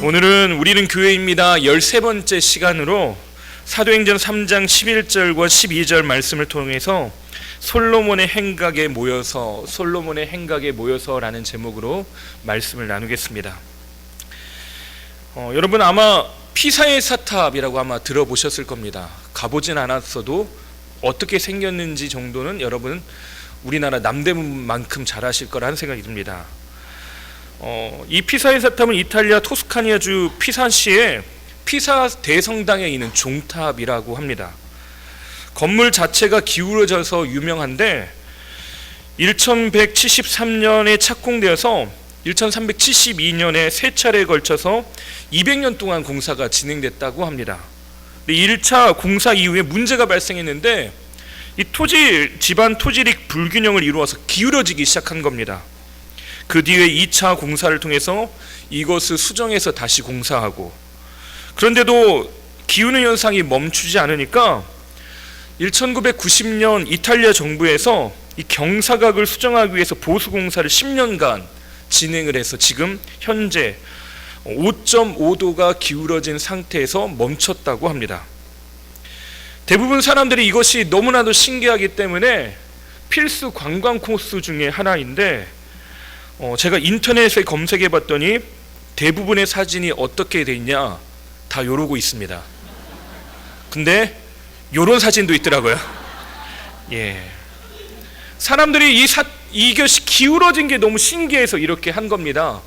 오늘은 우리는 교회입니다 13번째 시간으로 사도행전 3장 11절과 12절 말씀을 통해서 솔로몬의 행각에 모여서 라는 제목으로 말씀을 나누겠습니다. 여러분 아마 피사의 사탑이라고 아마 들어보셨을 겁니다. 가보진 않았어도 어떻게 생겼는지 정도는 여러분 우리나라 남대문만큼 잘 아실 거라는 생각이 듭니다. 이 피사의 사탑은 이탈리아 토스카니아주 피사시의 피사 대성당에 있는 종탑이라고 합니다. 건물 자체가 기울어져서 유명한데 1173년에 착공되어서 1372년에 세 차례에 걸쳐서 200년 동안 공사가 진행됐다고 합니다. 1차 공사 이후에 문제가 발생했는데 이 집안 토지력 불균형을 이루어서 기울어지기 시작한 겁니다. 그 뒤에 2차 공사를 통해서 이것을 수정해서 다시 공사하고, 그런데도 기우는 현상이 멈추지 않으니까 1990년 이탈리아 정부에서 이 경사각을 수정하기 위해서 보수공사를 10년간 진행을 해서 지금 현재 5.5도가 기울어진 상태에서 멈췄다고 합니다. 대부분 사람들이 이것이 너무나도 신기하기 때문에 필수 관광 코스 중에 하나인데, 제가 인터넷에 검색해 봤더니 대부분의 사진이 어떻게 돼 있냐, 다 이러고 있습니다. 근데 이런 사진도 있더라고요. 사람들이 이것이 기울어진 게 너무 신기해서 이렇게 한 겁니다.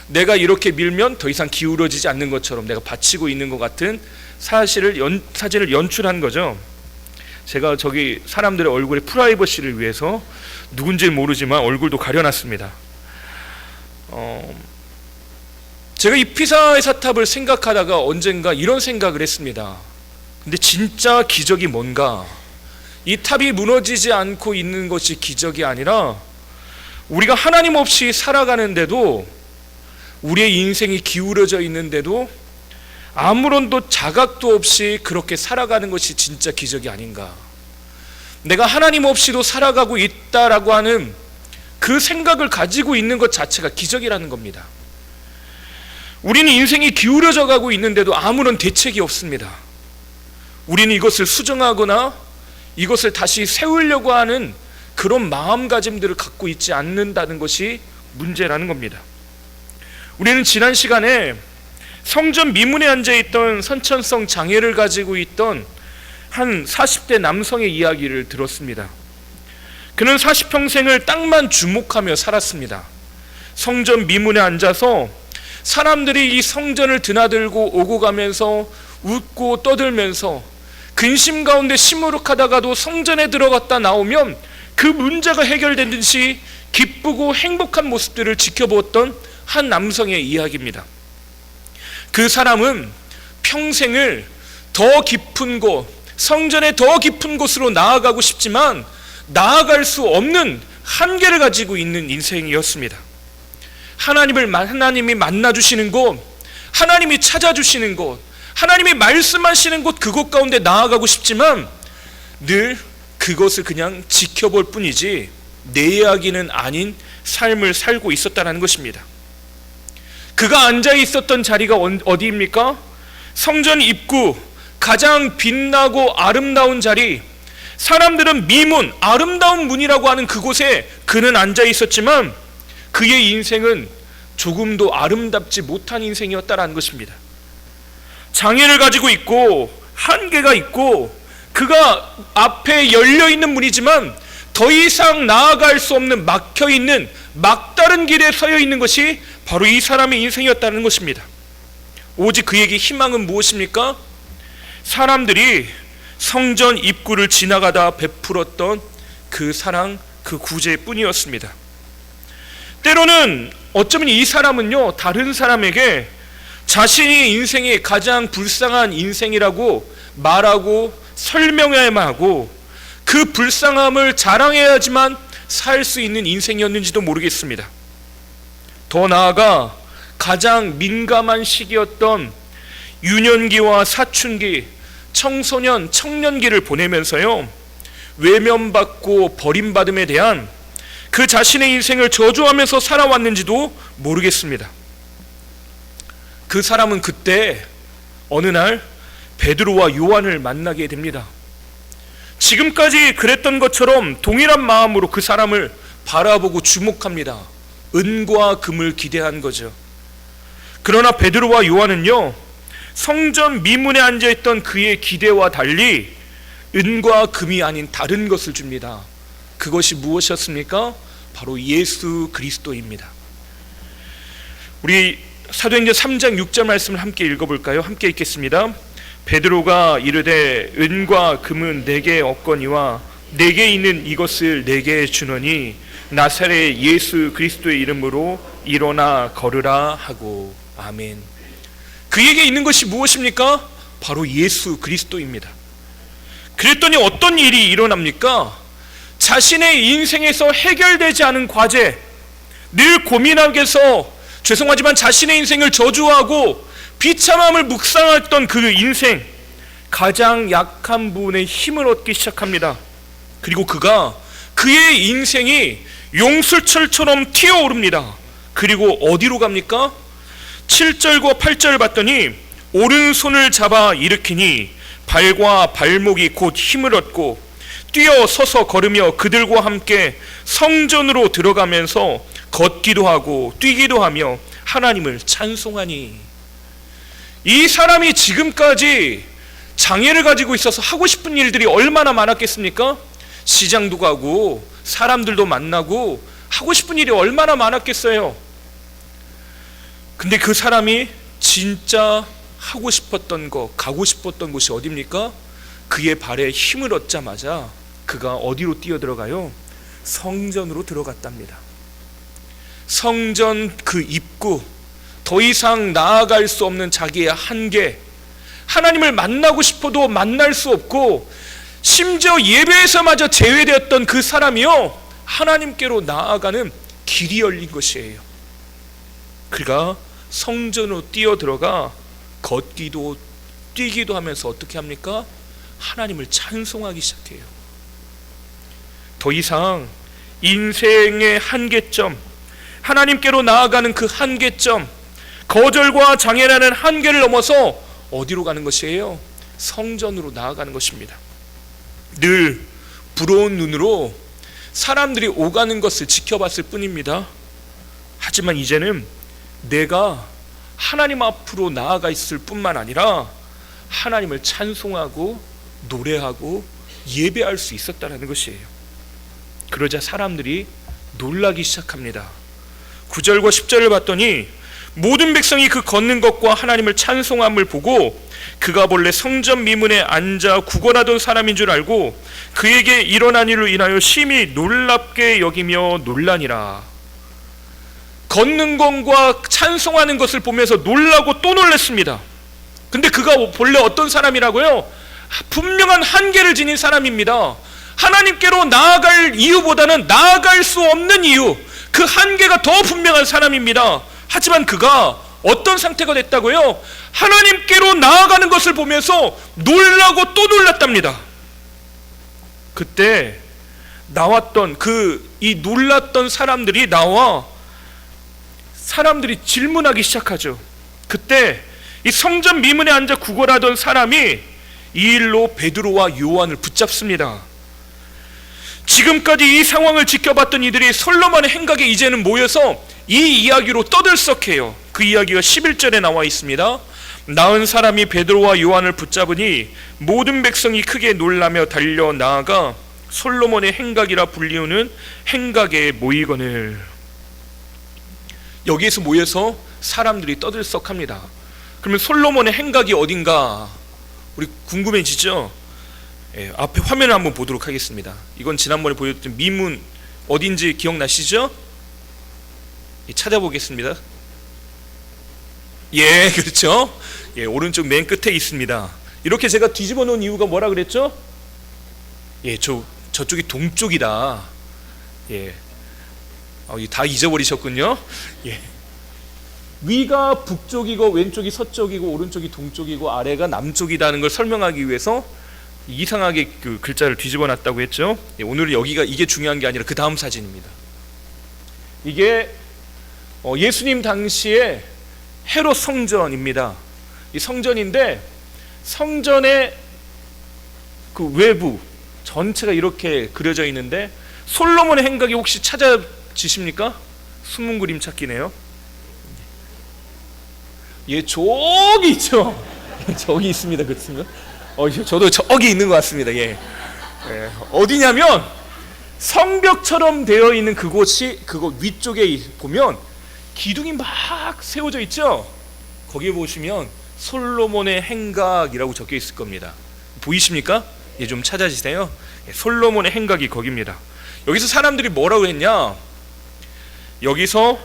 내가 이렇게 밀면 더 이상 기울어지지 않는 것처럼 내가 받치고 있는 것 같은 사진을 연출한 거죠. 제가 저기 사람들의 얼굴의 프라이버시를 위해서 누군지는 모르지만 얼굴도 가려놨습니다. 제가 이 피사의 사탑을 생각하다가 언젠가 이런 생각을 했습니다. 근데 진짜 기적이 뭔가? 이 탑이 무너지지 않고 있는 것이 기적이 아니라 우리가 하나님 없이 살아가는데도, 우리의 인생이 기울어져 있는데도 아무런 자각도 없이 그렇게 살아가는 것이 진짜 기적이 아닌가. 내가 하나님 없이도 살아가고 있다라고 하는 그 생각을 가지고 있는 것 자체가 기적이라는 겁니다. 우리는 인생이 기울어져 가고 있는데도 아무런 대책이 없습니다. 우리는 이것을 수정하거나 이것을 다시 세우려고 하는 그런 마음가짐들을 갖고 있지 않는다는 것이 문제라는 겁니다. 우리는 지난 시간에 성전 미문에 앉아있던 선천성 장애를 가지고 있던 한 40대 남성의 이야기를 들었습니다. 그는 40평생을 땅만 주목하며 살았습니다. 성전 미문에 앉아서 사람들이 이 성전을 드나들고 오고 가면서 웃고 떠들면서 근심 가운데 시무룩하다가도 성전에 들어갔다 나오면 그 문제가 해결된 듯이 기쁘고 행복한 모습들을 지켜보았던 한 남성의 이야기입니다. 그 사람은 평생을 더 깊은 곳, 성전의 더 깊은 곳으로 나아가고 싶지만 나아갈 수 없는 한계를 가지고 있는 인생이었습니다. 하나님이 만나주시는 곳, 하나님이 찾아주시는 곳, 하나님이 말씀하시는 곳, 그곳 가운데 나아가고 싶지만 늘 그것을 그냥 지켜볼 뿐이지 내 이야기는 아닌 삶을 살고 있었다는 것입니다. 그가 앉아 있었던 자리가 어디입니까? 성전 입구, 가장 빛나고 아름다운 자리, 사람들은 미문, 아름다운 문이라고 하는 그곳에 그는 앉아 있었지만 그의 인생은 조금도 아름답지 못한 인생이었다는 것입니다. 장애를 가지고 있고 한계가 있고 그가 앞에 열려있는 문이지만 더 이상 나아갈 수 없는 막혀있는 막다른 길에 서여 있는 것이 바로 이 사람의 인생이었다는 것입니다. 오직 그에게 희망은 무엇입니까? 사람들이 성전 입구를 지나가다 베풀었던 그 사랑, 그 구제뿐이었습니다. 때로는 어쩌면 이 사람은요, 다른 사람에게 자신이 인생이 가장 불쌍한 인생이라고 말하고 설명해야만 하고 그 불쌍함을 자랑해야지만 살 수 있는 인생이었는지도 모르겠습니다. 더 나아가 가장 민감한 시기였던 유년기와 사춘기, 청소년, 청년기를 보내면서요, 외면받고 버림받음에 대한 그 자신의 인생을 저주하면서 살아왔는지도 모르겠습니다. 그 사람은 그때 어느 날 베드로와 요한을 만나게 됩니다. 지금까지 그랬던 것처럼 동일한 마음으로 그 사람을 바라보고 주목합니다. 은과 금을 기대한 거죠. 그러나 베드로와 요한은요, 성전 미문에 앉아있던 그의 기대와 달리 은과 금이 아닌 다른 것을 줍니다. 그것이 무엇이었습니까? 바로 예수 그리스도입니다. 우리 사도행전 3장 6절 말씀을 함께 읽어볼까요? 함께 읽겠습니다. 베드로가 이르되 은과 금은 내게 없거니와 내게 있는 이것을 내게 주노니 나사렛 예수 그리스도의 이름으로 일어나 걸으라 하고. 아멘. 그에게 있는 것이 무엇입니까? 바로 예수 그리스도입니다. 그랬더니 어떤 일이 일어납니까? 자신의 인생에서 해결되지 않은 과제, 늘 고민하게 해서 죄송하지만 자신의 인생을 저주하고 비참함을 묵상했던 그 인생, 가장 약한 부분에 힘을 얻기 시작합니다. 그리고 그의 인생이 용술철처럼 튀어오릅니다. 그리고 어디로 갑니까? 7절과 8절을 봤더니 오른손을 잡아 일으키니 발과 발목이 곧 힘을 얻고 뛰어 서서 걸으며 그들과 함께 성전으로 들어가면서 걷기도 하고 뛰기도 하며 하나님을 찬송하니. 이 사람이 지금까지 장애를 가지고 있어서 하고 싶은 일들이 얼마나 많았겠습니까? 시장도 가고 사람들도 만나고 하고 싶은 일이 얼마나 많았겠어요. 근데 그 사람이 진짜 하고 싶었던 거, 가고 싶었던 곳이 어디입니까? 그의 발에 힘을 얻자마자 그가 어디로 뛰어들어가요? 성전으로 들어갔답니다. 성전 그 입구, 더 이상 나아갈 수 없는 자기의 한계, 하나님을 만나고 싶어도 만날 수 없고 심지어 예배에서마저 제외되었던 그 사람이요, 하나님께로 나아가는 길이 열린 것이에요. 그가 성전으로 뛰어들어가 걷기도 뛰기도 하면서 어떻게 합니까? 하나님을 찬송하기 시작해요. 더 이상 인생의 한계점, 하나님께로 나아가는 그 한계점, 거절과 장애라는 한계를 넘어서 어디로 가는 것이에요? 성전으로 나아가는 것입니다. 늘 부러운 눈으로 사람들이 오가는 것을 지켜봤을 뿐입니다. 하지만 이제는 내가 하나님 앞으로 나아가 있을 뿐만 아니라 하나님을 찬송하고 노래하고 예배할 수 있었다는 것이에요. 그러자 사람들이 놀라기 시작합니다. 9절과 10절을 봤더니 모든 백성이 그 걷는 것과 하나님을 찬송함을 보고 그가 본래 성전 미문에 앉아 구걸하던 사람인 줄 알고 그에게 일어난 일로 인하여 심히 놀랍게 여기며 놀라니라. 걷는 것과 찬송하는 것을 보면서 놀라고 또 놀랐습니다. 근데 그가 본래 어떤 사람이라고요? 분명한 한계를 지닌 사람입니다. 하나님께로 나아갈 이유보다는 나아갈 수 없는 이유, 그 한계가 더 분명한 사람입니다. 하지만 그가 어떤 상태가 됐다고요? 하나님께로 나아가는 것을 보면서 놀라고 또 놀랐답니다. 그때 나왔던 이 놀랐던 사람들이 나와 사람들이 질문하기 시작하죠. 그때 이 성전 미문에 앉아 구걸하던 사람이 이 일로 베드로와 요한을 붙잡습니다. 지금까지 이 상황을 지켜봤던 이들이 솔로몬의 행각에 이제는 모여서 이 이야기로 떠들썩해요. 그 이야기가 11절에 나와 있습니다. 나은 사람이 베드로와 요한을 붙잡으니 모든 백성이 크게 놀라며 달려 나아가 솔로몬의 행각이라 불리우는 행각에 모이거늘. 여기에서 모여서 사람들이 떠들썩합니다. 그러면 솔로몬의 행각이 어딘가 우리 궁금해지죠? 앞에 화면을 한번 보도록 하겠습니다. 이건 지난번에 보여줬던 미문 어딘지 기억나시죠? 찾아보겠습니다. 예, 그렇죠? 예, 오른쪽 맨 끝에 있습니다. 이렇게 제가 뒤집어 놓은 이유가 뭐라 그랬죠? 예, 저쪽이 동쪽이다. 예, 다 잊어버리셨군요. 예, 위가 북쪽이고 왼쪽이 서쪽이고 오른쪽이 동쪽이고 아래가 남쪽이라는 걸 설명하기 위해서 이상하게 그 글자를 뒤집어 놨다고 했죠. 예, 오늘 여기가 이게 중요한 게 아니라 그 다음 사진입니다. 이게 예수님 당시에 헤롯 성전입니다. 이 성전인데 성전의 그 외부 전체가 이렇게 그려져 있는데 솔로몬의 행각이 혹시 찾아지십니까? 숨은 그림 찾기네요. 예, 저기 있죠. 저기 있습니다. 그렇습니다. 저도 저기 있는 것 같습니다. 예. 어디냐면 성벽처럼 되어 있는 그곳이 그곳 위쪽에 보면 기둥이 막 세워져 있죠. 거기에 보시면 솔로몬의 행각이라고 적혀 있을 겁니다. 보이십니까? 예, 좀 찾아주세요. 예, 솔로몬의 행각이 거기입니다. 여기서 사람들이 뭐라고 했냐? 여기서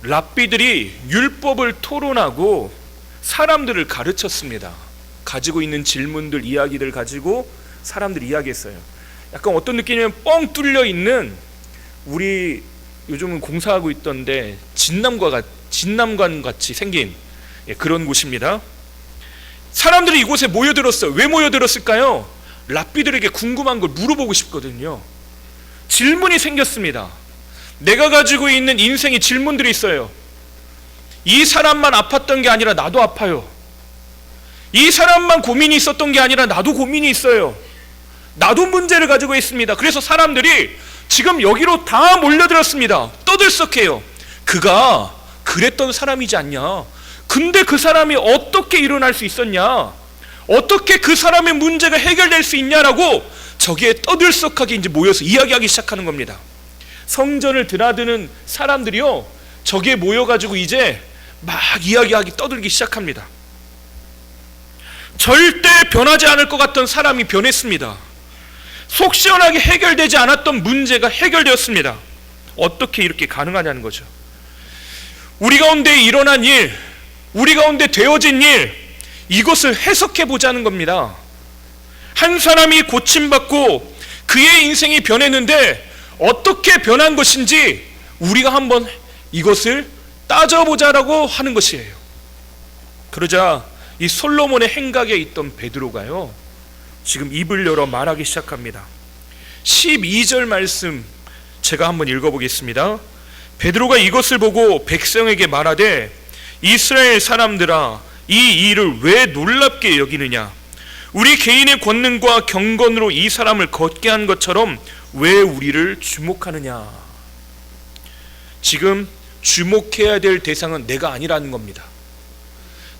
랍비들이 율법을 토론하고 사람들을 가르쳤습니다. 가지고 있는 질문들, 이야기들 가지고 사람들이 이야기했어요. 약간 어떤 느낌이냐면 뻥 뚫려 있는, 우리 요즘은 공사하고 있던데 진남관 같이 생긴 그런 곳입니다. 사람들이 이곳에 모여들었어요. 왜 모여들었을까요? 랍비들에게 궁금한 걸 물어보고 싶거든요. 질문이 생겼습니다. 내가 가지고 있는 인생의 질문들이 있어요. 이 사람만 아팠던 게 아니라 나도 아파요. 이 사람만 고민이 있었던 게 아니라 나도 고민이 있어요. 나도 문제를 가지고 있습니다. 그래서 사람들이 지금 여기로 다 몰려들었습니다. 떠들썩해요. 그가 그랬던 사람이지 않냐? 근데 그 사람이 어떻게 일어날 수 있었냐? 어떻게 그 사람의 문제가 해결될 수 있냐라고 저기에 떠들썩하게 이제 모여서 이야기하기 시작하는 겁니다. 성전을 드나드는 사람들이요, 저기에 모여가지고 이제 막 이야기하기, 떠들기 시작합니다. 절대 변하지 않을 것 같던 사람이 변했습니다. 속 시원하게 해결되지 않았던 문제가 해결되었습니다. 어떻게 이렇게 가능하냐는 거죠. 우리 가운데 일어난 일, 우리 가운데 되어진 일, 이것을 해석해 보자는 겁니다. 한 사람이 고침받고 그의 인생이 변했는데 어떻게 변한 것인지 우리가 한번 이것을 따져보자라고 하는 것이에요. 그러자 이 솔로몬의 행각에 있던 베드로가요, 지금 입을 열어 말하기 시작합니다. 12절 말씀 제가 한번 읽어보겠습니다. 베드로가 이것을 보고 백성에게 말하되, 이스라엘 사람들아, 이 일을 왜 놀랍게 여기느냐? 우리 개인의 권능과 경건으로 이 사람을 걷게 한 것처럼 왜 우리를 주목하느냐? 지금 주목해야 될 대상은 내가 아니라는 겁니다.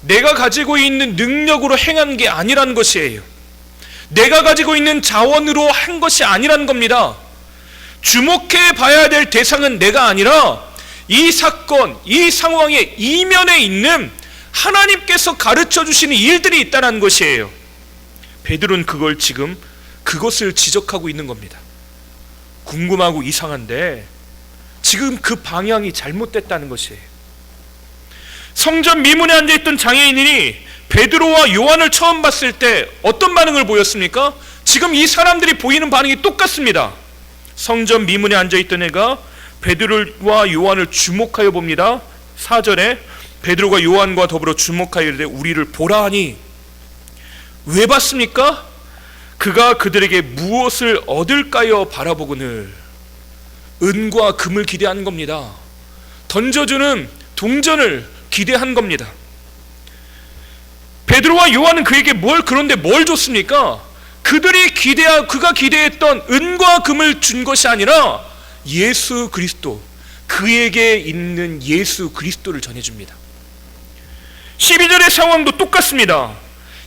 내가 가지고 있는 능력으로 행한 게 아니라는 것이에요. 내가 가지고 있는 자원으로 한 것이 아니라는 겁니다. 주목해 봐야 될 대상은 내가 아니라 이 사건, 이 상황의 이면에 있는 하나님께서 가르쳐 주시는 일들이 있다는 것이에요. 베드로는 그것을 지적하고 있는 겁니다. 궁금하고 이상한데 지금 그 방향이 잘못됐다는 것이에요. 성전 미문에 앉아있던 장애인이 베드로와 요한을 처음 봤을 때 어떤 반응을 보였습니까? 지금 이 사람들이 보이는 반응이 똑같습니다. 성전 미문에 앉아있던 애가 베드로와 요한을 주목하여 봅니다. 4절에 베드로가 요한과 더불어 주목하여 이르되 우리를 보라 하니, 왜 봤습니까? 그가 그들에게 무엇을 얻을까요 바라보거늘. 은과 금을 기대하는 겁니다. 던져주는 동전을 기대한 겁니다. 베드로와 요한은 그에게 그런데 뭘 줬습니까? 그가 기대했던 은과 금을 준 것이 아니라 예수 그리스도, 그에게 있는 예수 그리스도를 전해줍니다. 12절의 상황도 똑같습니다.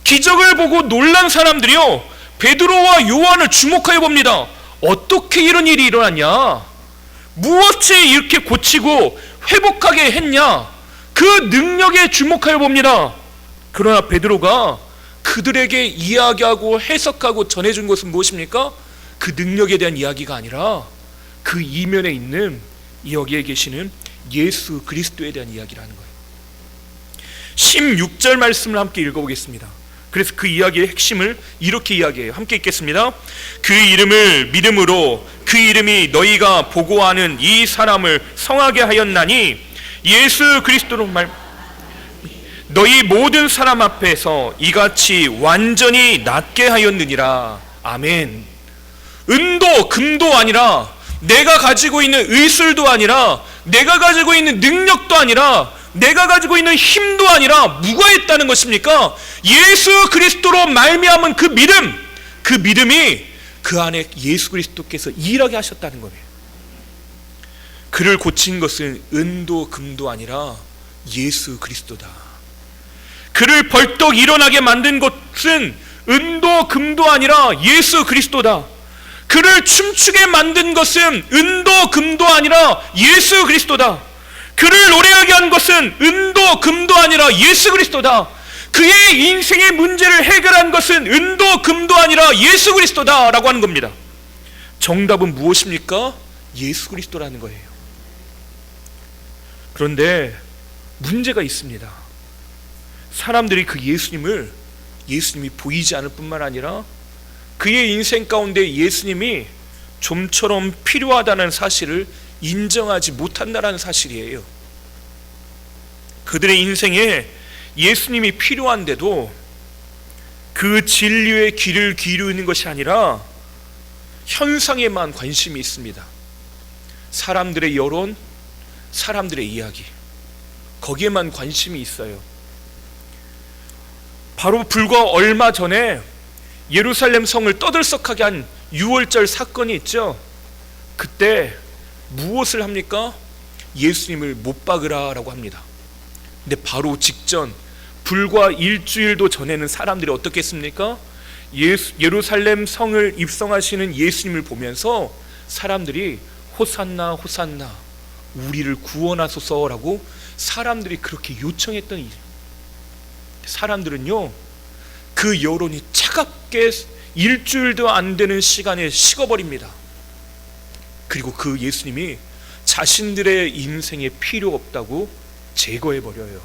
기적을 보고 놀란 사람들이요, 베드로와 요한을 주목하여 봅니다. 어떻게 이런 일이 일어났냐? 무엇이 이렇게 고치고 회복하게 했냐? 그 능력에 주목하여 봅니다. 그러나 베드로가 그들에게 이야기하고 해석하고 전해준 것은 무엇입니까? 그 능력에 대한 이야기가 아니라 그 이면에 있는 여기에 계시는 예수 그리스도에 대한 이야기라는 거예요. 16절 말씀을 함께 읽어보겠습니다. 그래서 그 이야기의 핵심을 이렇게 이야기해요. 함께 읽겠습니다. 그 이름을 믿음으로 그 이름이 너희가 보고하는 이 사람을 성하게 하였나니 예수 그리스도로 너희 모든 사람 앞에서 이같이 완전히 낫게 하였느니라. 아멘. 은도 금도 아니라, 내가 가지고 있는 의술도 아니라, 내가 가지고 있는 능력도 아니라, 내가 가지고 있는 힘도 아니라 뭐가 있다는 것입니까? 예수 그리스도로 말미암은 그 믿음이 그 안에 예수 그리스도께서 일하게 하셨다는 거예요. 그를 고친 것은 은도 금도 아니라 예수 그리스도다. 그를 벌떡 일어나게 만든 것은 은도 금도 아니라 예수 그리스도다. 그를 춤추게 만든 것은 은도 금도 아니라 예수 그리스도다. 그를 노래하게 한 것은 은도 금도 아니라 예수 그리스도다. 그의 인생의 문제를 해결한 것은 은도 금도 아니라 예수 그리스도다 라고 하는 겁니다. 정답은 무엇입니까? 예수 그리스도라는 거예요. 그런데 문제가 있습니다. 사람들이 그 예수님이 보이지 않을 뿐만 아니라 그의 인생 가운데 예수님이 좀처럼 필요하다는 사실을 인정하지 못한다는 사실이에요. 그들의 인생에 예수님이 필요한데도 그 진리의 귀를 기울이는 것이 아니라 현상에만 관심이 있습니다. 사람들의 여론, 사람들의 이야기, 거기에만 관심이 있어요. 바로 불과 얼마 전에 예루살렘 성을 떠들썩하게 한 유월절 사건이 있죠. 그때 무엇을 합니까? 예수님을 못 박으라 라고 합니다. 근데 바로 직전 불과 일주일도 전에는 사람들이 어떻게 했습니까? 예루살렘 성을 입성하시는 예수님을 보면서 사람들이 호산나 호산나 우리를 구원하소서라고 사람들이 그렇게 요청했던 일. 사람들은요 그 여론이 차갑게 일주일도 안 되는 시간에 식어버립니다. 그리고 그 예수님이 자신들의 인생에 필요 없다고 제거해버려요.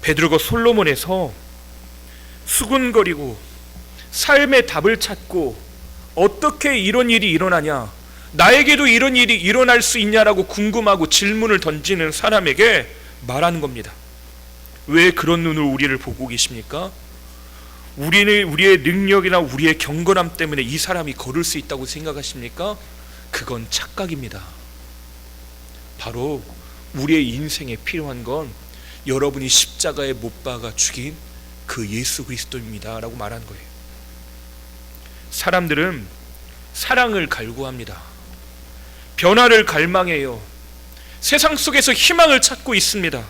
베드로가 솔로몬에서 수군거리고 삶의 답을 찾고 어떻게 이런 일이 일어나냐, 나에게도 이런 일이 일어날 수 있냐라고 궁금하고 질문을 던지는 사람에게 말하는 겁니다. 왜 그런 눈으로 우리를 보고 계십니까? 우리는 우리의 능력이나 우리의 경건함 때문에 이 사람이 걸을 수 있다고 생각하십니까? 그건 착각입니다. 바로 우리의 인생에 필요한 건 여러분이 십자가에 못 박아 죽인 그 예수 그리스도입니다 라고 말하는 거예요. 사람들은 사랑을 갈구합니다. 변화를 갈망해요. 세상 속에서 희망을 찾고 있습니다.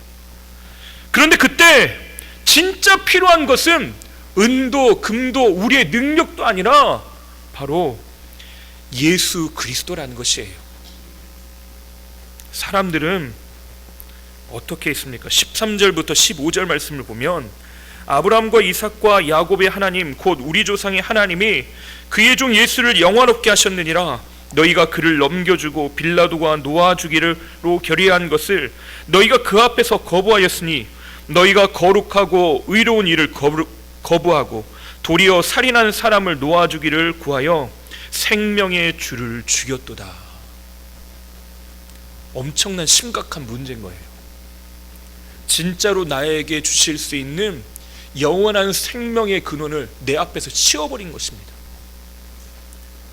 그런데 그때 진짜 필요한 것은 은도 금도 우리의 능력도 아니라 바로 예수 그리스도라는 것이에요. 사람들은 어떻게 했습니까? 13절부터 15절 말씀을 보면 아브라함과 이삭과 야곱의 하나님 곧 우리 조상의 하나님이 그의 종 예수를 영화롭게 하셨느니라. 너희가 그를 넘겨주고 빌라도가 놓아주기로 결의한 것을 너희가 그 앞에서 거부하였으니 너희가 거룩하고 의로운 일을 거부하고 도리어 살인한 사람을 놓아주기를 구하여 생명의 주를 죽였도다. 엄청난 심각한 문제인 거예요. 진짜로 나에게 주실 수 있는 영원한 생명의 근원을 내 앞에서 치워버린 것입니다.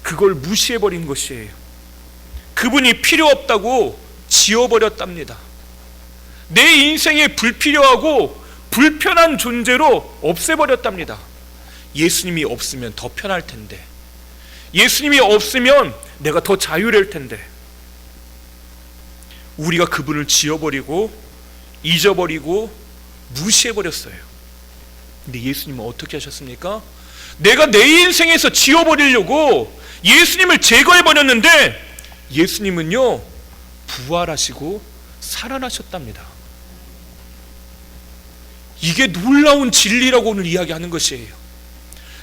그걸 무시해버린 것이에요. 그분이 필요 없다고 지워버렸답니다. 내 인생에 불필요하고 불편한 존재로 없애버렸답니다. 예수님이 없으면 더 편할 텐데, 예수님이 없으면 내가 더 자유로울 텐데, 우리가 그분을 지워버리고 잊어버리고 무시해버렸어요. 근데 예수님은 어떻게 하셨습니까? 내가 내 인생에서 지워버리려고 예수님을 제거해버렸는데 예수님은요 부활하시고 살아나셨답니다. 이게 놀라운 진리라고 오늘 이야기하는 것이에요.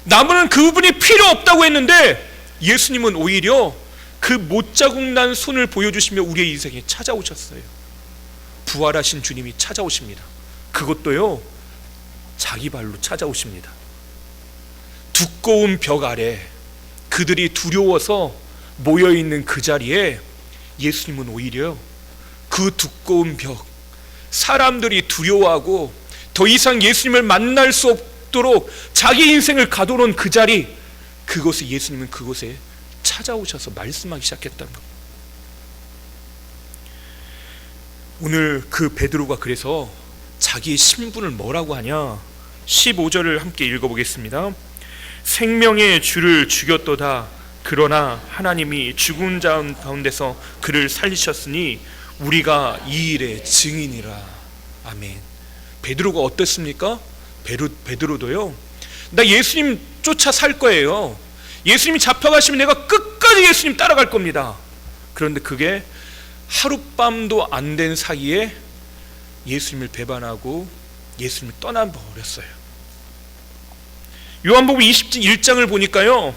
남은 그분이 필요 없다고 했는데 예수님은 오히려 그 못자국 난 손을 보여주시며 우리의 인생에 찾아오셨어요. 부활하신 주님이 찾아오십니다. 그것도요 자기 발로 찾아오십니다. 두꺼운 벽 아래 그들이 두려워서 모여있는 그 자리에 예수님은 오히려 그 두꺼운 벽, 사람들이 두려워하고 더 이상 예수님을 만날 수 없도록 자기 인생을 가둬놓은 그 자리, 그곳에 예수님은 그곳에 찾아오셔서 말씀하기 시작했다는 겁니다. 오늘 그 베드로가 그래서 자기의 신분을 뭐라고 하냐, 15절을 함께 읽어보겠습니다. 생명의 주를 죽였도다. 그러나 하나님이 죽은 자 가운데서 그를 살리셨으니 우리가 이 일의 증인이라. 아멘. 베드로가 어땠습니까? 베드로도요, 나 예수님 쫓아 살 거예요. 예수님이 잡혀가시면 내가 끝까지 예수님 따라갈 겁니다. 그런데 그게 하룻밤도 안 된 사이에 예수님을 배반하고 예수님을 떠나버렸어요. 요한복음 21장을 보니까요,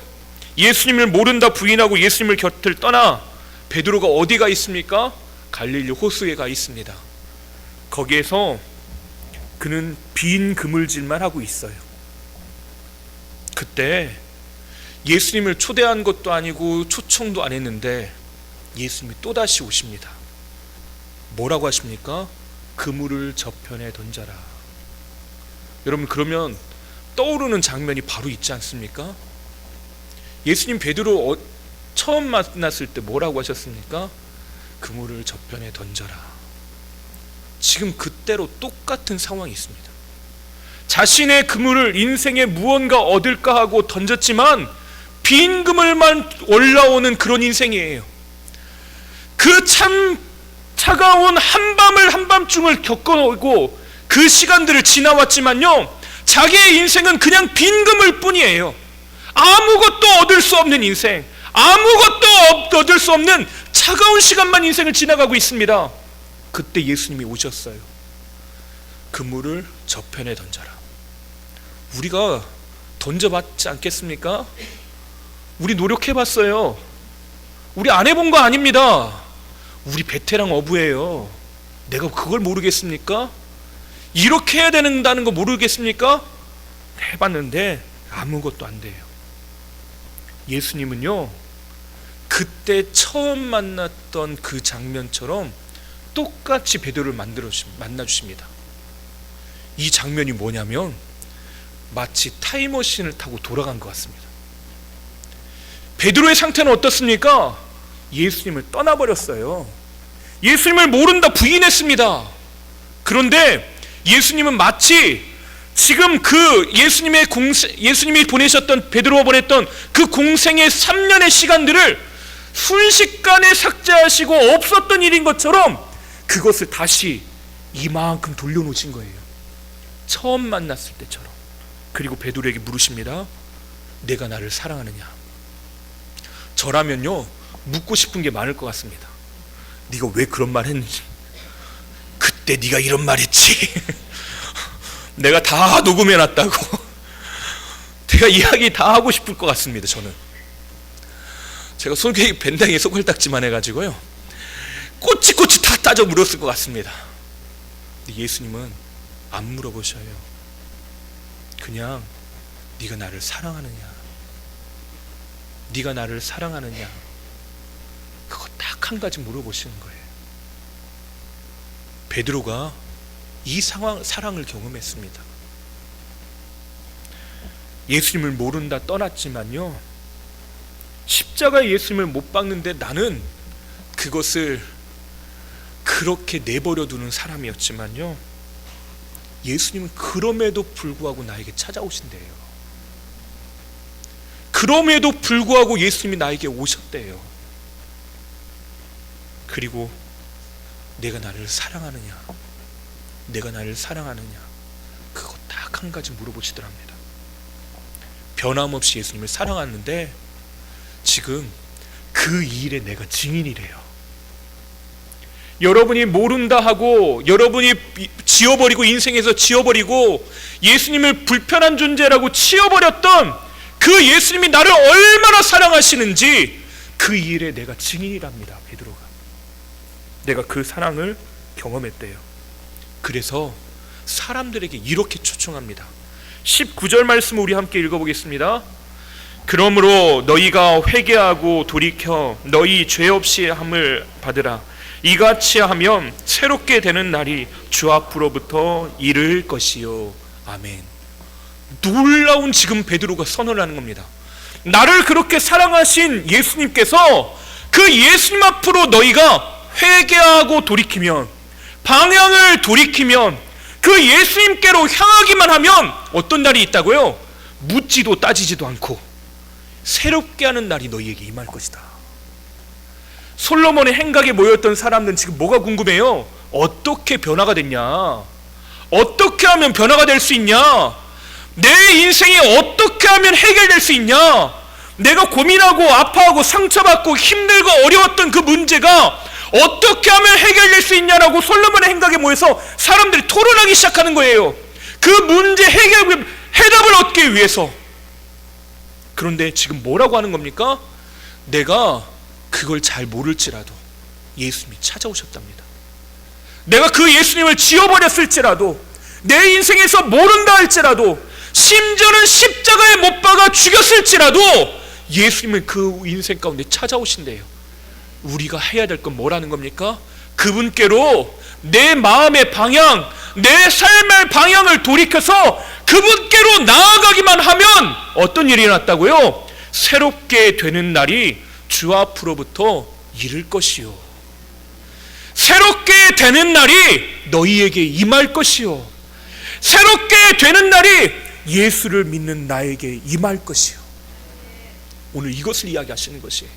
예수님을 모른다 부인하고 예수님을 곁을 떠나 베드로가 어디가 있습니까? 갈릴리 호수에 가 있습니다. 거기에서 그는 빈 그물질만 하고 있어요. 그때 예수님을 초대한 것도 아니고 초청도 안 했는데 예수님이 또다시 오십니다. 뭐라고 하십니까? 그물을 저편에 던져라. 여러분, 그러면 떠오르는 장면이 바로 있지 않습니까? 예수님 베드로 처음 만났을 때 뭐라고 하셨습니까? 그물을 저편에 던져라. 지금 그때로 똑같은 상황이 있습니다. 자신의 그물을 인생에 무언가 얻을까 하고 던졌지만 빈 그물만 올라오는 그런 인생이에요. 그 참 차가운 한밤중을 겪어오고 그 시간들을 지나왔지만요, 자기의 인생은 그냥 빈 그물 뿐이에요. 아무것도 얻을 수 없는 인생, 아무것도 얻을 수 없는 차가운 시간만 인생을 지나가고 있습니다. 그때 예수님이 오셨어요. 그물을 저편에 던져라. 우리가 던져봤지 않겠습니까? 우리 노력해봤어요. 우리 안 해본 거 아닙니다. 우리 베테랑 어부예요. 내가 그걸 모르겠습니까? 이렇게 해야 된다는 거 모르겠습니까? 해봤는데 아무것도 안 돼요. 예수님은요, 그때 처음 만났던 그 장면처럼 똑같이 베드로를 만나주십니다. 이 장면이 뭐냐면 마치 타임머신을 타고 돌아간 것 같습니다. 베드로의 상태는 어떻습니까? 예수님을 떠나버렸어요. 예수님을 모른다 부인했습니다. 그런데 예수님은 마치 지금 그 예수님이 보내셨던, 베드로가 보냈던 그 공생의 3년의 시간들을 순식간에 삭제하시고 없었던 일인 것처럼 그것을 다시 이만큼 돌려놓으신 거예요. 처음 만났을 때처럼. 그리고 베드로에게 물으십니다. 내가 나를 사랑하느냐? 저라면요, 묻고 싶은 게 많을 것 같습니다. 네가 왜 그런 말 했는지. 그때 네가 이런 말 했지. 내가 다 녹음해놨다고. 제가 이야기 다 하고 싶을 것 같습니다. 저는 제가 손에 밴댕이에 손가락딱지만 해가지고요, 꼬치꼬치 다 따져 물었을 것 같습니다. 근데 예수님은 안 물어보셔요. 그냥 네가 나를 사랑하느냐, 네가 나를 사랑하느냐, 그거 딱 한 가지 물어보시는 거예요. 베드로가 이 사랑을 경험했습니다. 예수님을 모른다 떠났지만요, 십자가에 예수님을 못 박는데 나는 그것을 그렇게 내버려 두는 사람이었지만요, 예수님은 그럼에도 불구하고 나에게 찾아오신대요. 그럼에도 불구하고 예수님이 나에게 오셨대요. 그리고 내가 나를 사랑하느냐, 내가 나를 사랑하느냐, 그거 딱 한 가지 물어보시더랍니다. 변함없이 예수님을 사랑하는데 지금 그 일에 내가 증인이래요. 여러분이 모른다 하고, 여러분이 지워버리고, 인생에서 지워버리고 예수님을 불편한 존재라고 치워버렸던 그 예수님이 나를 얼마나 사랑하시는지 그 일에 내가 증인이랍니다. 베드로가. 내가 그 사랑을 경험했대요. 그래서 사람들에게 이렇게 초청합니다. 19절 말씀을 우리 함께 읽어보겠습니다. 그러므로 너희가 회개하고 돌이켜 너희 죄 없이 함을 받으라. 이같이 하면 새롭게 되는 날이 주 앞으로부터 이를 것이요. 아멘. 놀라운 지금 베드로가 선언을 하는 겁니다. 나를 그렇게 사랑하신 예수님께서 그 예수님 앞으로 너희가 회개하고 돌이키면, 방향을 돌이키면, 그 예수님께로 향하기만 하면 어떤 날이 있다고요? 묻지도 따지지도 않고 새롭게 하는 날이 너희에게 임할 것이다. 솔로몬의 행각에 모였던 사람들은 지금 뭐가 궁금해요? 어떻게 변화가 됐냐? 어떻게 하면 변화가 될 수 있냐? 내 인생이 어떻게 하면 해결될 수 있냐? 내가 고민하고 아파하고 상처받고 힘들고 어려웠던 그 문제가 어떻게 하면 해결될 수 있냐라고 솔로몬의 행각에 모여서 사람들이 토론하기 시작하는 거예요. 그 문제 해답을 얻기 위해서. 그런데 지금 뭐라고 하는 겁니까? 내가 그걸 잘 모를지라도 예수님이 찾아오셨답니다. 내가 그 예수님을 지워버렸을지라도, 내 인생에서 모른다 할지라도, 심지어는 십자가에 못 박아 죽였을지라도 예수님은 그 인생 가운데 찾아오신대요. 우리가 해야 될 건 뭐라는 겁니까? 그분께로 내 마음의 방향, 내 삶의 방향을 돌이켜서 그분께로 나아가기만 하면 어떤 일이 일어났다고요? 새롭게 되는 날이 주 앞으로부터 이를 것이요, 새롭게 되는 날이 너희에게 임할 것이요, 새롭게 되는 날이 예수를 믿는 나에게 임할 것이요. 오늘 이것을 이야기하시는 것이에요.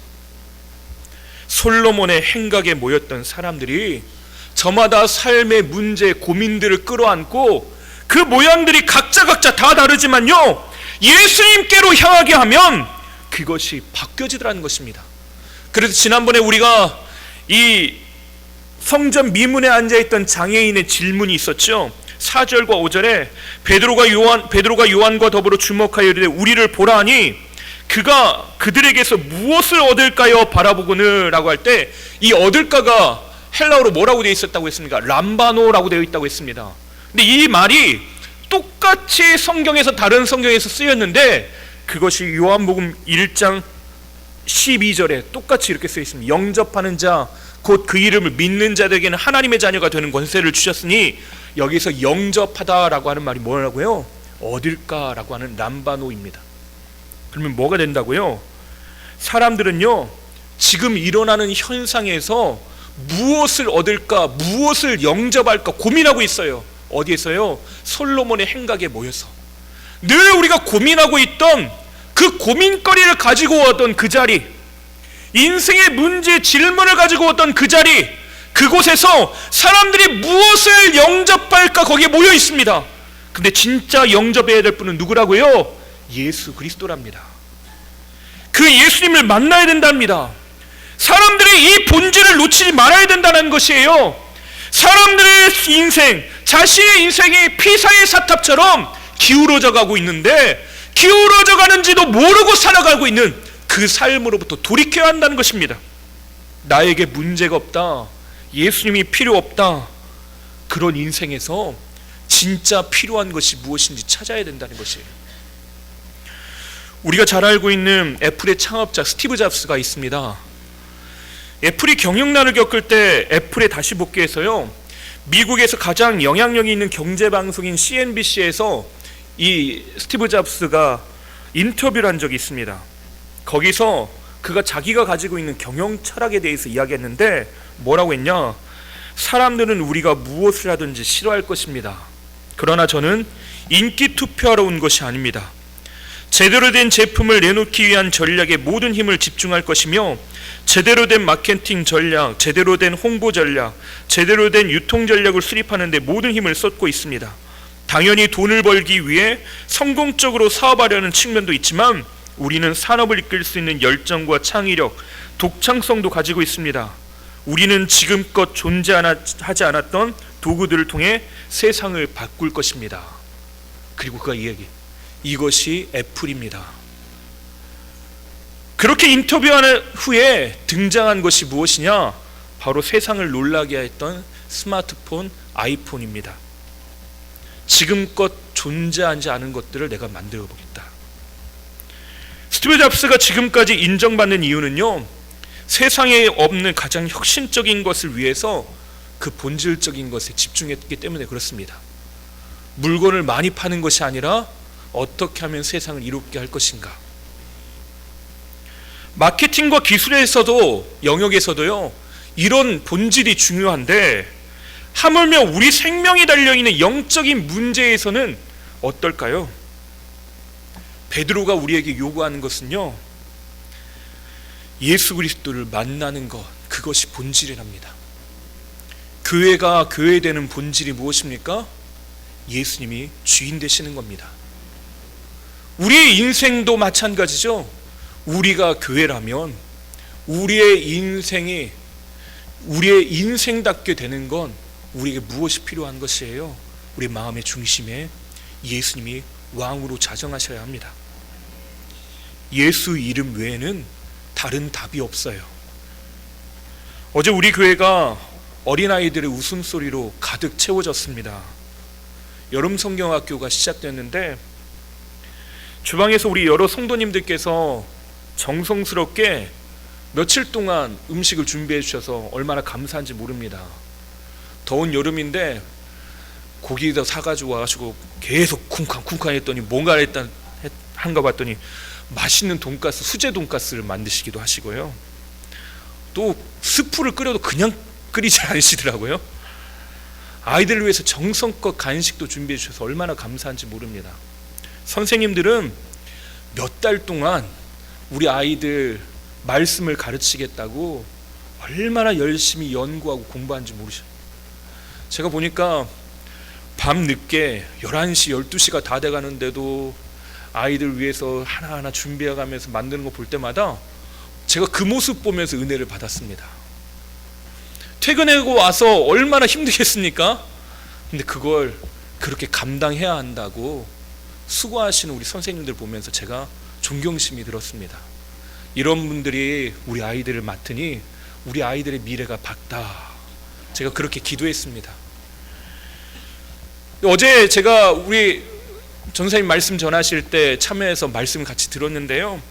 솔로몬의 행각에 모였던 사람들이 저마다 삶의 문제, 고민들을 끌어안고 그 모양들이 각자 다 다르지만요, 예수님께로 향하게 하면 그것이 바뀌어지더라는 것입니다. 그래서 지난번에 우리가 이 성전 미문에 앉아있던 장애인의 질문이 있었죠. 4절과 5절에 베드로가 요한과 더불어 주목하여 이르되 우리를 보라 하니 그가 그들에게서 무엇을 얻을까요 바라보거늘 라고 할 때, 이 얻을까가 헬라어로 뭐라고 되어 있었다고 했습니까? 람바노라고 되어 있다고 했습니다. 근데 이 말이 똑같이 성경에서, 다른 성경에서 쓰였는데 그것이 요한복음 1장 12절에 똑같이 이렇게 쓰여 있습니다. 영접하는 자 곧 그 이름을 믿는 자들에게는 하나님의 자녀가 되는 권세를 주셨으니, 여기서 영접하다라고 하는 말이 뭐라고요? 얻을까라고 하는 람바노입니다. 그러면 뭐가 된다고요? 사람들은요, 지금 일어나는 현상에서 무엇을 얻을까, 무엇을 영접할까 고민하고 있어요. 어디에서요? 솔로몬의 행각에 모여서 늘 우리가 고민하고 있던 그 고민거리를 가지고 왔던 그 자리, 인생의 문제, 질문을 가지고 왔던 그 자리, 그곳에서 사람들이 무엇을 영접할까 거기에 모여 있습니다. 근데 진짜 영접해야 될 분은 누구라고요? 예수 그리스도랍니다. 그 예수님을 만나야 된답니다. 사람들이 이 본질을 놓치지 말아야 된다는 것이에요. 사람들의 인생, 자신의 인생이 피사의 사탑처럼 기울어져 가고 있는데, 기울어져 가는지도 모르고 살아가고 있는 그 삶으로부터 돌이켜야 한다는 것입니다. 나에게 문제가 없다, 예수님이 필요 없다, 그런 인생에서 진짜 필요한 것이 무엇인지 찾아야 된다는 것이에요. 우리가 잘 알고 있는 애플의 창업자 스티브 잡스가 있습니다. 애플이 경영난을 겪을 때 애플에 다시 복귀해서요, 미국에서 가장 영향력이 있는 경제방송인 CNBC에서 이 스티브 잡스가 인터뷰를 한 적이 있습니다. 거기서 그가 자기가 가지고 있는 경영 철학에 대해서 이야기했는데 뭐라고 했냐? 사람들은 우리가 무엇을 하든지 싫어할 것입니다. 그러나 저는 인기 투표하러 온 것이 아닙니다. 제대로 된 제품을 내놓기 위한 전략에 모든 힘을 집중할 것이며, 제대로 된 마케팅 전략, 제대로 된 홍보 전략, 제대로 된 유통 전략을 수립하는 데 모든 힘을 쏟고 있습니다. 당연히 돈을 벌기 위해 성공적으로 사업하려는 측면도 있지만 우리는 산업을 이끌 수 있는 열정과 창의력, 독창성도 가지고 있습니다. 우리는 지금껏 존재하지 않았던 도구들을 통해 세상을 바꿀 것입니다. 그리고 그가 이야기, 이것이 애플입니다. 그렇게 인터뷰하는 후에 등장한 것이 무엇이냐? 바로 세상을 놀라게 했던 스마트폰 아이폰입니다. 지금껏 존재하지 않은 것들을 내가 만들어 보겠다. 스티브 잡스가 지금까지 인정받는 이유는요, 세상에 없는 가장 혁신적인 것을 위해서 그 본질적인 것에 집중했기 때문에 그렇습니다. 물건을 많이 파는 것이 아니라 어떻게 하면 세상을 이롭게 할 것인가. 마케팅과 기술에서도, 영역에서도요, 이런 본질이 중요한데 하물며 우리 생명이 달려있는 영적인 문제에서는 어떨까요? 베드로가 우리에게 요구하는 것은요, 예수 그리스도를 만나는 것, 그것이 본질이랍니다. 교회가 교회되는 본질이 무엇입니까? 예수님이 주인 되시는 겁니다. 우리의 인생도 마찬가지죠. 우리가 교회라면 우리의 인생답게 되는 건 우리에게 무엇이 필요한 것이에요? 우리 마음의 중심에 예수님이 왕으로 자정하셔야 합니다. 예수 이름 외에는 다른 답이 없어요. 어제 우리 교회가 어린아이들의 웃음소리로 가득 채워졌습니다. 여름 성경학교가 시작됐는데 주방에서 우리 여러 성도님들께서 정성스럽게 며칠 동안 음식을 준비해 주셔서 얼마나 감사한지 모릅니다. 더운 여름인데 고기도 사가지고 와가지고 계속 쿵쾅쿵쾅 했더니 뭔가 한가 봤더니 맛있는 돈가스, 수제 돈가스를 만드시기도 하시고요. 또 스프를 끓여도 그냥 끓이지 않으시더라고요. 아이들을 위해서 정성껏 간식도 준비해 주셔서 얼마나 감사한지 모릅니다. 선생님들은 몇 달 동안 우리 아이들 말씀을 가르치겠다고 얼마나 열심히 연구하고 공부하는지 모르셔요. 제가 보니까 밤늦게 11시, 12시가 다 돼가는데도 아이들 위해서 하나하나 준비해가면서 만드는 거 볼 때마다 제가 그 모습 보면서 은혜를 받았습니다. 퇴근하고 와서 얼마나 힘들겠습니까? 근데 그걸 그렇게 감당해야 한다고 수고하시는 우리 선생님들 보면서 제가 존경심이 들었습니다. 이런 분들이 우리 아이들을 맡으니 우리 아이들의 미래가 밝다, 제가 그렇게 기도했습니다. 어제 제가 우리 전사님 말씀 전하실 때 참여해서 말씀 같이 들었는데요,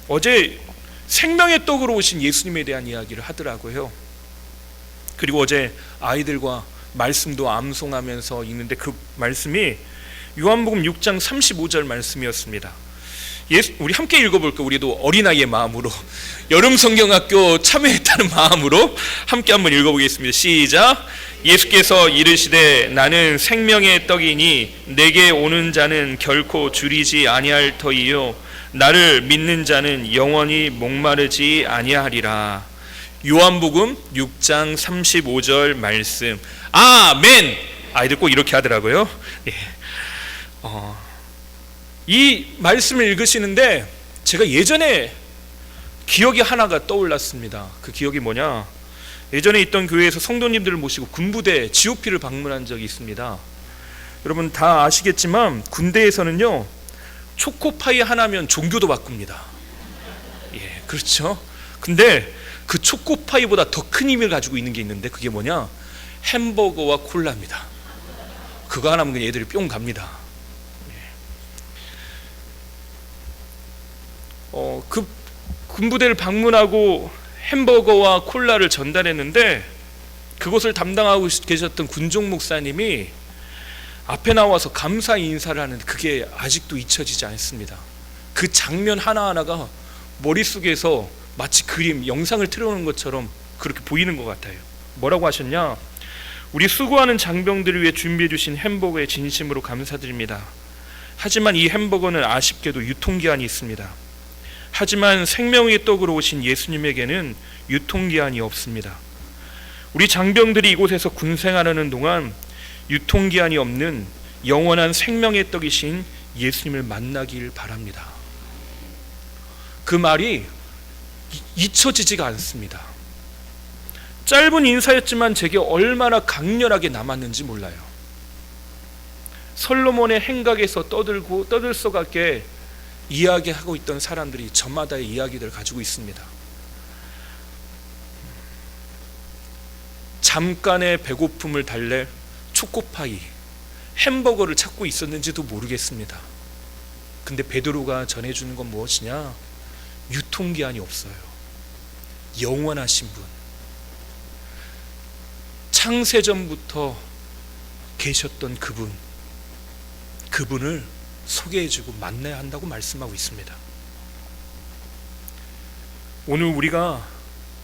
어제 생명의 떡으로 오신 예수님에 대한 이야기를 하더라고요. 그리고 어제 아이들과 말씀도 암송하면서 읽는데 그 말씀이 요한복음 6장 35절 말씀이었습니다. 우리 함께 읽어볼까요? 우리도 어린아이의 마음으로, 여름 성경학교 참여했다는 마음으로 함께 한번 읽어보겠습니다. 시작. 예수께서 이르시되 나는 생명의 떡이니 내게 오는 자는 결코 줄이지 아니할 터이요 나를 믿는 자는 영원히 목마르지 아니하리라. 요한복음 6장 35절 말씀. 아멘. 아이들 꼭 이렇게 하더라고요. 예. 이 말씀을 읽으시는데 제가 예전에 기억이 하나가 떠올랐습니다. 그 기억이 뭐냐, 예전에 있던 교회에서 성도님들을 모시고 군부대 GOP를 방문한 적이 있습니다. 여러분 다 아시겠지만 군대에서는요, 초코파이 하나면 종교도 바꿉니다. 예, 그렇죠. 근데 그 초코파이보다 더 큰 힘을 가지고 있는 게 있는데 그게 뭐냐, 햄버거와 콜라입니다. 그거 하나면 그냥 애들이 뿅 갑니다. 그 군부대를 방문하고 햄버거와 콜라를 전달했는데 그것을 담당하고 계셨던 군종 목사님이 앞에 나와서 감사 인사를 하는데 그게 아직도 잊혀지지 않습니다. 그 장면 하나하나가 머릿속에서 마치 그림, 영상을 틀어놓은 것처럼 그렇게 보이는 것 같아요. 뭐라고 하셨냐, 우리 수고하는 장병들을 위해 준비해 주신 햄버거에 진심으로 감사드립니다. 하지만 이 햄버거는 아쉽게도 유통기한이 있습니다. 하지만 생명의 떡으로 오신 예수님에게는 유통기한이 없습니다. 우리 장병들이 이곳에서 군생활하는 동안 유통기한이 없는 영원한 생명의 떡이신 예수님을 만나길 바랍니다. 그 말이 잊혀지지가 않습니다. 짧은 인사였지만 제게 얼마나 강렬하게 남았는지 몰라요. 솔로몬의 행각에서 떠들썩하게 이야기하고 있던 사람들이 저마다의 이야기들을 가지고 있습니다. 잠깐의 배고픔을 달랠 초코파이, 햄버거를 찾고 있었는지도 모르겠습니다. 근데 베드로가 전해주는 건 무엇이냐, 유통기한이 없어요. 영원하신 분, 창세전부터 계셨던 그분을 소개해주고 만나야 한다고 말씀하고 있습니다. 오늘 우리가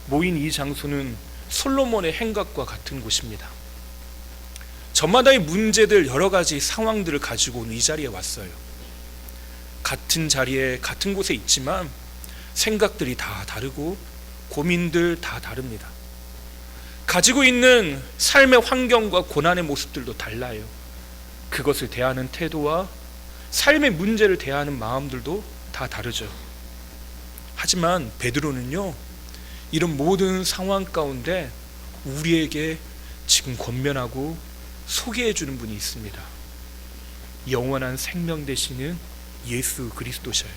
모인 이 장소는 솔로몬의 행각과 같은 곳입니다. 저마다의 문제들, 여러 가지 상황들을 가지고 오는 이 자리에 왔어요. 같은 자리에 같은 곳에 있지만 생각들이 다 다르고 고민들 다 다릅니다. 가지고 있는 삶의 환경과 고난의 모습들도 달라요. 그것을 대하는 태도와 삶의 문제를 대하는 마음들도 다 다르죠. 하지만 베드로는요, 이런 모든 상황 가운데 우리에게 지금 권면하고 소개해 주는 분이 있습니다. 영원한 생명 되시는 예수 그리스도셔요.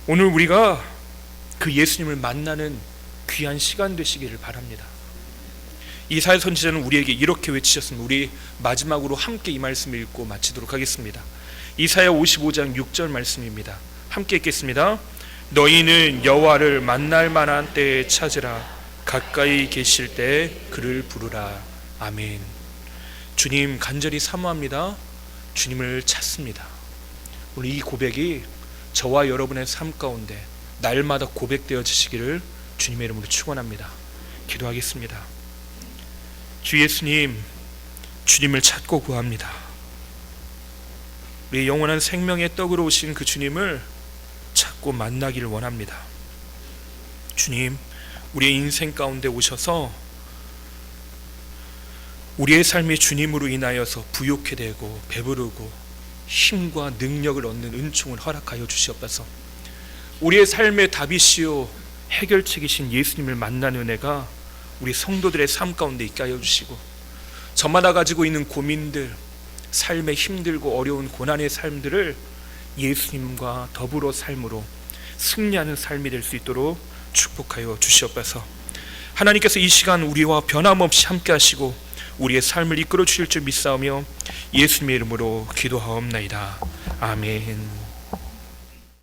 오늘 우리가 그 예수님을 만나는 귀한 시간 되시기를 바랍니다. 이사야 선지자는 우리에게 이렇게 외치셨습니다. 우리 마지막으로 함께 이 말씀을 읽고 마치도록 하겠습니다. 이사야 55장 6절 말씀입니다. 함께 읽겠습니다. 너희는 여호와를 만날 만한 때에 찾으라. 가까이 계실 때에 그를 부르라. 아멘. 주님 간절히 사모합니다. 주님을 찾습니다. 오늘 이 고백이 저와 여러분의 삶 가운데 날마다 고백되어지시기를 주님의 이름으로 축원합니다. 기도하겠습니다. 주 예수님, 주님을 찾고 구합니다. 우리의 영원한 생명의 떡으로 오신 그 주님을 찾고 만나기를 원합니다. 주님, 우리의 인생 가운데 오셔서 우리의 삶이 주님으로 인하여서 부욕해 되고 배부르고 힘과 능력을 얻는 은총을 허락하여 주시옵소서. 우리의 삶의 답이시오 해결책이신 예수님을 만나는 은혜가 우리 성도들의 삶 가운데 있게 하여 주시고, 저마다 가지고 있는 고민들, 삶의 힘들고 어려운 고난의 삶들을 예수님과 더불어 삶으로 승리하는 삶이 될 수 있도록 축복하여 주시옵소서. 하나님께서 이 시간 우리와 변함없이 함께 하시고 우리의 삶을 이끌어 주실 줄 믿사오며 예수님의 이름으로 기도하옵나이다. 아멘.